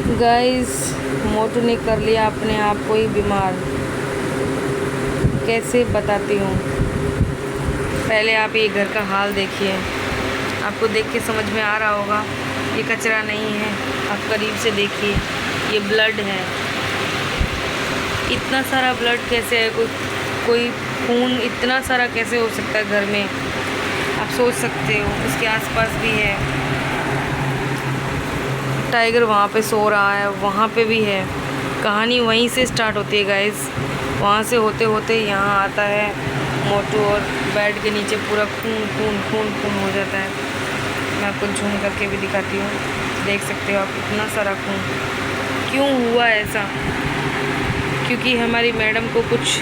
Guys, मोटू ने कर लिया अपने आप को ही बीमार। कैसे बताती हूँ। पहले आप ये घर का हाल देखिए। आपको देख के समझ में आ रहा होगा ये कचरा नहीं है। आप करीब से देखिए, ये ब्लड है। इतना सारा ब्लड कैसे है? कोई खून इतना सारा कैसे हो सकता है घर में? आप सोच सकते हो। उसके आसपास भी है। टाइगर वहाँ पे सो रहा है, वहाँ पे भी है। कहानी वहीं से स्टार्ट होती है गाइस। वहाँ से होते होते यहाँ आता है मोटू और बेड के नीचे पूरा खून खून खून खून हो जाता है। मैं आपको झूम करके भी दिखाती हूँ, देख सकते हो आप इतना सारा खून। क्यों हुआ ऐसा? क्योंकि हमारी मैडम को कुछ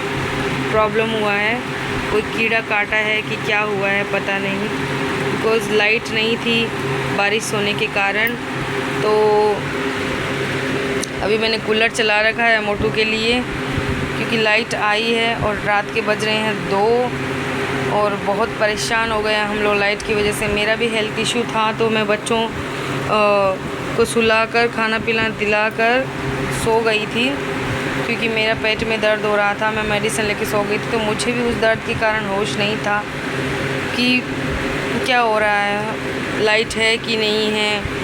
प्रॉब्लम हुआ है, कोई कीड़ा काटा है कि क्या हुआ है पता नहीं। बिकॉज़ लाइट नहीं थी बारिश होने के कारण। तो अभी मैंने कूलर चला रखा है मोटू के लिए, क्योंकि लाइट आई है और रात के बज रहे हैं 2 और बहुत परेशान हो गए हम लोग लाइट की वजह से। मेरा भी हेल्थ इशू था, तो मैं बच्चों को सुलाकर खाना पीना दिलाकर सो गई थी, क्योंकि मेरा पेट में दर्द हो रहा था। मैं मेडिसिन लेके सो गई थी, तो मुझे भी उस दर्द के कारण होश नहीं था कि क्या हो रहा है, लाइट है कि नहीं है।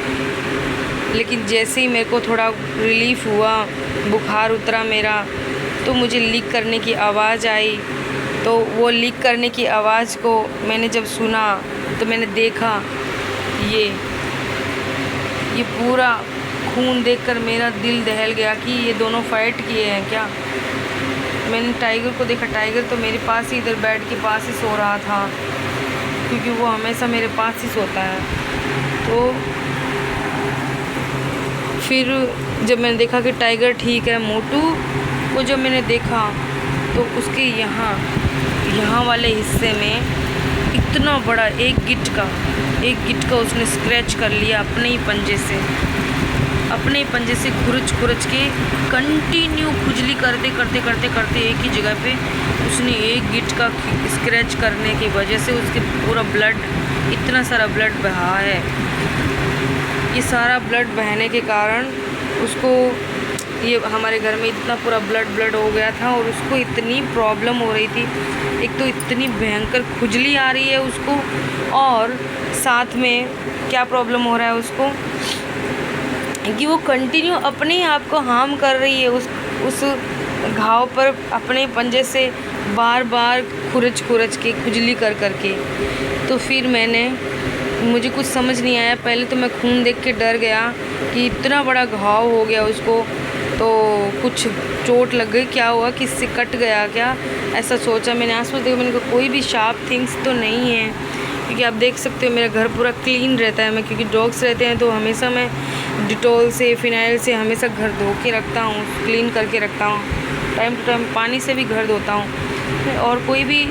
लेकिन जैसे ही मेरे को थोड़ा रिलीफ़ हुआ, बुखार उतरा मेरा, तो मुझे लीक करने की आवाज़ आई। तो वो लीक करने की आवाज़ को मैंने जब सुना तो मैंने देखा ये पूरा खून देखकर मेरा दिल दहल गया कि ये दोनों फाइट किए हैं क्या। मैंने टाइगर को देखा। टाइगर तो मेरे पास ही, इधर बेड के पास ही सो रहा था, क्योंकि वो हमेशा मेरे पास ही सोता है। तो फिर जब मैंने देखा कि टाइगर ठीक है, मोटू को जब मैंने देखा तो उसके यहाँ वाले हिस्से में इतना बड़ा एक गिट्ट का उसने स्क्रैच कर लिया अपने ही पंजे से खुरच के कंटिन्यू खुजली करते एक ही जगह पे उसने एक गिट्ट का स्क्रैच करने की वजह से उसके पूरा ब्लड, इतना सारा ब्लड बहा है। ये सारा ब्लड बहने के कारण उसको, ये हमारे घर में इतना पूरा ब्लड हो गया था और उसको इतनी प्रॉब्लम हो रही थी। एक तो इतनी भयंकर खुजली आ रही है उसको, और साथ में क्या प्रॉब्लम हो रहा है उसको कि वो कंटिन्यू अपने आप को हार्म कर रही है उस घाव पर अपने पंजे से बार बार खुरच के खुजली कर के। तो फिर मुझे कुछ समझ नहीं आया। पहले तो मैं खून देख के डर गया कि इतना बड़ा घाव हो गया उसको, तो कुछ चोट लग गई, क्या हुआ, किससे कट गया क्या, ऐसा सोचा। मैंने आसपास देखा, मैंने कहा कोई भी शार्प थिंग्स तो नहीं है, क्योंकि आप देख सकते हो मेरा घर पूरा क्लीन रहता है। मैं, क्योंकि डॉग्स रहते हैं तो हमेशा मैं डिटॉल से, फिनाइल से हमेशा घर धो के रखता हूँ, क्लीन करके रखता हूँ। टाइम टू टाइम पानी से भी घर धोता हूँ, और कोई भी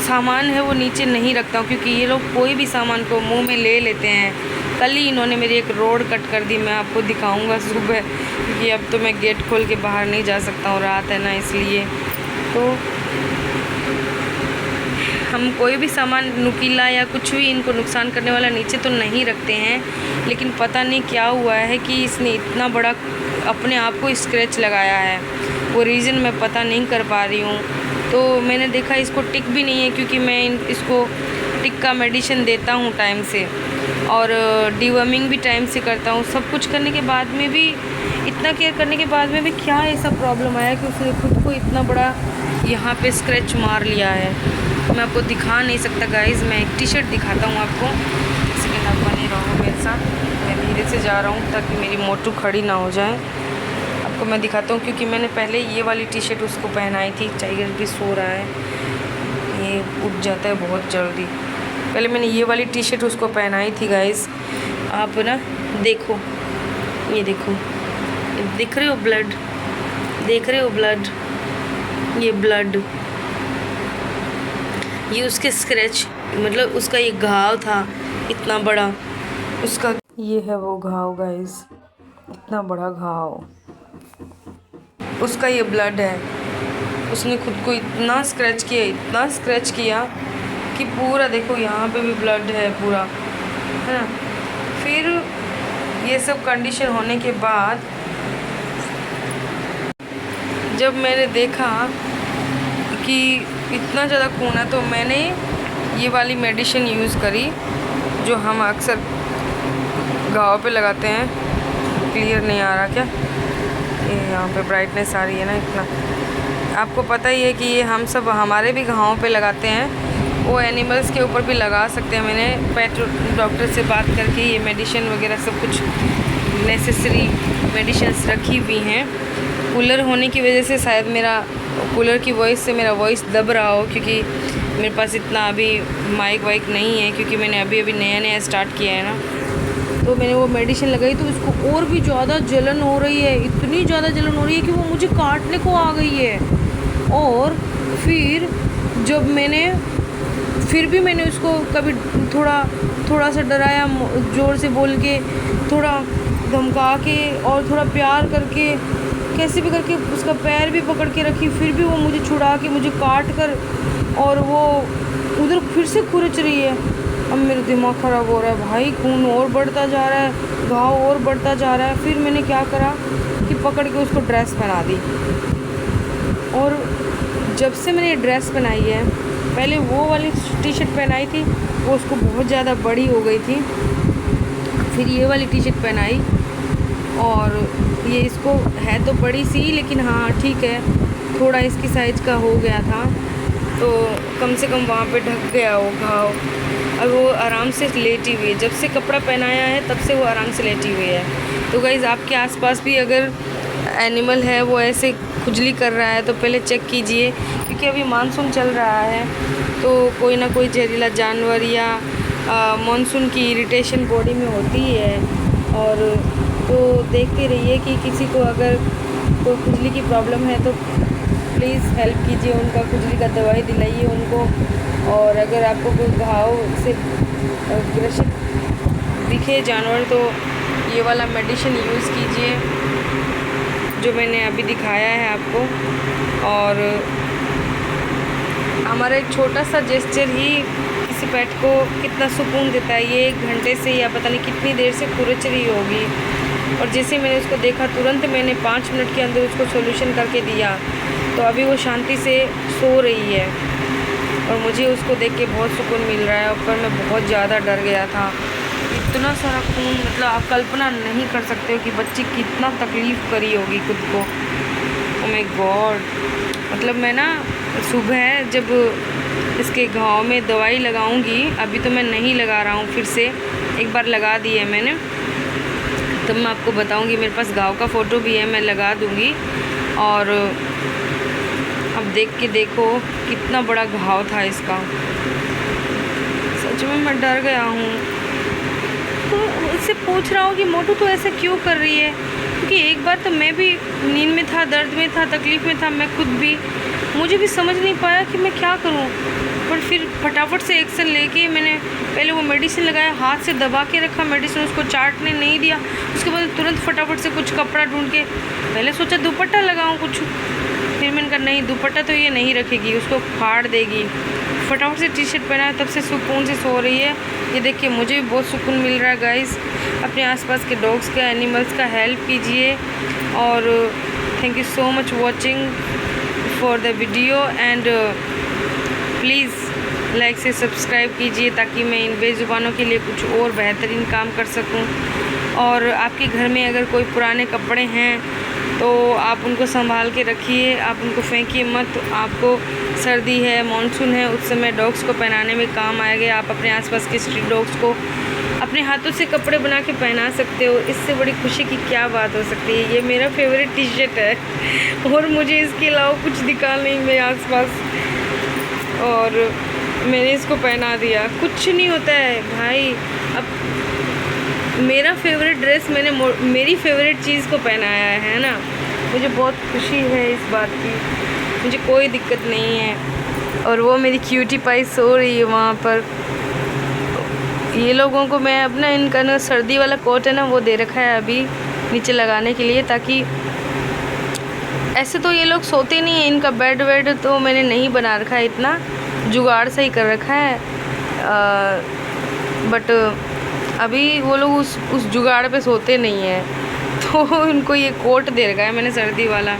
सामान है वो नीचे नहीं रखता हूँ, क्योंकि ये लोग कोई भी सामान को मुंह में ले लेते हैं। कल ही इन्होंने मेरी एक रोड कट कर दी, मैं आपको दिखाऊंगा सुबह, क्योंकि अब तो मैं गेट खोल के बाहर नहीं जा सकता हूँ, रात है ना, इसलिए। तो हम कोई भी सामान नुकीला या कुछ भी इनको नुकसान करने वाला नीचे तो नहीं रखते हैं, लेकिन पता नहीं क्या हुआ है कि इसने इतना बड़ा अपने आप को स्क्रैच लगाया है। वो रीज़न मैं पता नहीं कर पा रही हूँ। तो मैंने देखा इसको टिक भी नहीं है, क्योंकि मैं इसको टिक का मेडिसिन देता हूँ टाइम से, और डिवर्मिंग भी टाइम से करता हूँ। सब कुछ करने के बाद में भी, इतना केयर करने के बाद में भी क्या ऐसा प्रॉब्लम आया कि उसने खुद को इतना बड़ा यहाँ पे स्क्रैच मार लिया है। मैं आपको दिखा नहीं सकता गाइज़। मैं एक टी-शर्ट दिखाता हूँ आपको, इसलिए आप बने रहो मेरे साथ। मैं धीरे से जा रहा हूँ ताकि मेरी मोटू खड़ी ना हो जाए। आपको मैं दिखाता हूँ, क्योंकि मैंने पहले ये वाली टी-शर्ट उसको पहनाई थी। टाइगर भी सो रहा है, ये उठ जाता है बहुत जल्दी। पहले मैंने ये वाली टी-शर्ट उसको पहनाई थी गाइज़। आप ना देखो, ये देखो, दिख रहे हो ब्लड, देख रहे हो ब्लड, ये ब्लड, ये उसके स्क्रैच, मतलब उसका ये घाव था इतना बड़ा उसका। ये है वो घाव गाइस, इतना बड़ा घाव, उसका ये ब्लड है। उसने खुद को इतना स्क्रैच किया कि पूरा देखो यहाँ पे भी ब्लड है पूरा, है ना। फिर ये सब कंडीशन होने के बाद जब मैंने देखा कि इतना ज़्यादा खून है तो मैंने ये वाली मेडिसिन यूज़ करी जो हम अक्सर घाव पे लगाते हैं। क्लियर नहीं आ रहा क्या? ये यहाँ पे ब्राइटनेस आ रही है ना इतना। आपको पता ही है कि ये हम सब हमारे भी घावों पे लगाते हैं, वो एनिमल्स के ऊपर भी लगा सकते हैं। मैंने पेट डॉक्टर से बात करके ये मेडिसिन वगैरह सब कुछ नेसेसरी मेडिसिन्स रखी हुई हैं। कूलर होने की वजह से शायद मेरा कूलर की वॉइस से मेरा वॉइस दब रहा हो, क्योंकि मेरे पास इतना अभी माइक वाइक नहीं है, क्योंकि मैंने अभी नया स्टार्ट किया है ना। तो मैंने वो मेडिसिन लगाई तो उसको और भी ज़्यादा जलन हो रही है, इतनी ज़्यादा जलन हो रही है कि वो मुझे काटने को आ गई है। और फिर जब फिर भी मैंने उसको कभी थोड़ा सा डराया, ज़ोर से बोल के, थोड़ा धमका के और थोड़ा प्यार करके, कैसे भी करके उसका पैर भी पकड़ के रखी, फिर भी वो मुझे छुड़ा के मुझे काट कर और वो उधर फिर से खुरच रही है। अब मेरा दिमाग ख़राब हो रहा है भाई, खून और बढ़ता जा रहा है, घाव और बढ़ता जा रहा है। फिर मैंने क्या करा कि पकड़ के उसको ड्रेस पहना दी। और जब से मैंने ड्रेस पहनाई है, पहले वो वाली टी शर्ट पहनाई थी, वो उसको बहुत ज़्यादा बड़ी हो गई थी। फिर ये वाली टी शर्ट पहनाई और ये इसको है तो बड़ी सी, लेकिन हाँ ठीक है, थोड़ा इसकी साइज़ का हो गया था, तो कम से कम वहाँ पे ढक गया वो घाव। और वो आराम से लेटी हुई है, जब से कपड़ा पहनाया है तब से वो आराम से लेटी हुई है। तो गाइज़ आपके आसपास भी अगर एनिमल है वो ऐसे खुजली कर रहा है तो पहले चेक कीजिए, क्योंकि अभी मानसून चल रहा है तो कोई ना कोई जहरीला जानवर या मानसून की इरिटेशन बॉडी में होती है। और तो देखते रहिए कि किसी को अगर कोई खुजली की प्रॉब्लम है तो प्लीज़ हेल्प कीजिए, उनका खुजली का दवाई दिलाइए उनको। और अगर आपको कोई घाव से ग्रसित दिखे जानवर तो ये वाला मेडिसिन यूज़ कीजिए जो मैंने अभी दिखाया है आपको। और हमारा एक छोटा सा जेस्चर ही किसी पेट को कितना सुकून देता है। ये 1 घंटे से या पता नहीं कितनी देर से खुरच रही होगी, और जैसे मैंने उसको देखा तुरंत मैंने 5 मिनट के अंदर उसको सॉल्यूशन करके दिया, तो अभी वो शांति से सो रही है और मुझे उसको देख के बहुत सुकून मिल रहा है। ऊपर मैं बहुत ज़्यादा डर गया था, इतना सारा खून, मतलब आप कल्पना नहीं कर सकते हो कि बच्ची कितना तकलीफ़ करी होगी खुद को। Oh my God. मतलब मैं ना सुबह जब इसके घाव में दवाई लगाऊंगी, अभी तो मैं नहीं लगा रहा हूँ, फिर से एक बार लगा दी है मैंने, तब मैं आपको बताऊंगी। मेरे पास घाव का फ़ोटो भी है, मैं लगा दूंगी। और अब देख के देखो कितना बड़ा घाव था इसका, सच में मैं डर गया हूँ। तो इससे पूछ रहा हूँ कि मोटू तो ऐसा क्यों कर रही है, क्योंकि एक बार तो मैं भी नींद में था, दर्द में था, तकलीफ़ में था, मैं खुद भी, मुझे भी समझ नहीं पाया कि मैं क्या करूँ। पर फिर फटाफट से एक्शन लेके मैंने पहले वो मेडिसिन लगाया, हाथ से दबा के रखा मेडिसिन, उसको चाटने नहीं दिया। उसके बाद तुरंत फटाफट से कुछ कपड़ा ढूंढ के, पहले सोचा दुपट्टा लगाऊँ कुछ, फिर मैंने कहा नहीं, दुपट्टा तो ये नहीं रखेगी, उसको फाड़ देगी। फटाफट से टी शर्ट पहना, तब से सुकून से सो रही है। ये देखिए मुझे भी बहुत सुकून मिल रहा है गाइस। अपने आसपास के डॉग्स का, एनिमल्स का हेल्प कीजिए। और thank you so much watching for the video, and please like से सब्सक्राइब कीजिए ताकि मैं इन बेज़ुबानों के लिए कुछ और बेहतरीन काम कर सकूं। और आपके घर में अगर कोई पुराने कपड़े हैं तो आप उनको संभाल के रखिए, आप उनको फेंकिए मत। आपको सर्दी है, मानसून है, उस समय डॉग्स को पहनाने में काम आएगा। आप अपने आसपास के स्ट्रीट डॉग्स को अपने हाथों से कपड़े बना के पहना सकते हो। इससे बड़ी खुशी की क्या बात हो सकती है। ये मेरा फेवरेट टी शर्ट है और मुझे इसके अलावा कुछ दिखा नहीं मेरे आसपास, और मैंने इसको पहना दिया। कुछ नहीं होता है भाई। अब मेरा फेवरेट ड्रेस मैंने मेरी फेवरेट चीज़ को पहनाया है ना, मुझे बहुत खुशी है इस बात की, मुझे कोई दिक्कत नहीं है। और वो मेरी क्यूटी पाई सो रही है वहाँ पर। ये लोगों को मैं अपना इनका ना सर्दी वाला कोट है ना वो दे रखा है अभी नीचे लगाने के लिए, ताकि ऐसे तो ये लोग सोते नहीं हैं। इनका बेड वेड तो मैंने नहीं बना रखा है, इतना जुगाड़ से ही कर रखा है। बट अभी वो लोग उस जुगाड़ पे सोते नहीं हैं, तो उनको ये कोट दे रखा है मैंने सर्दी वाला,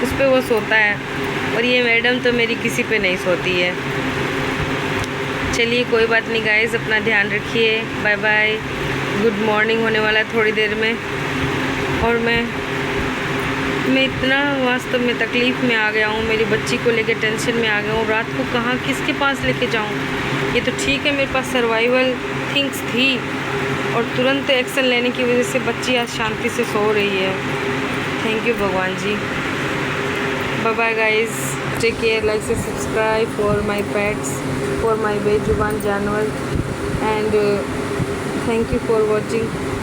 उस पर वो सोता है। और ये मैडम तो मेरी किसी पे नहीं सोती है। चलिए कोई बात नहीं गाइस, अपना ध्यान रखिए, बाय बाय। गुड मॉर्निंग होने वाला है थोड़ी देर में। और मैं इतना वास्तव में तकलीफ़ में आ गया हूँ, मेरी बच्ची को लेके टेंशन में आ गया हूँ। रात को कहाँ किसके पास लेके जाऊँ? ये तो ठीक है मेरे पास सर्वाइवल थिंग्स थी, और तुरंत एक्शन लेने की वजह से बच्ची आज शांति से सो रही है। थैंक यू भगवान जी। Bye bye guys, take care, like से subscribe for my pets, for my बेजुबान जानवर, and thank you for watching.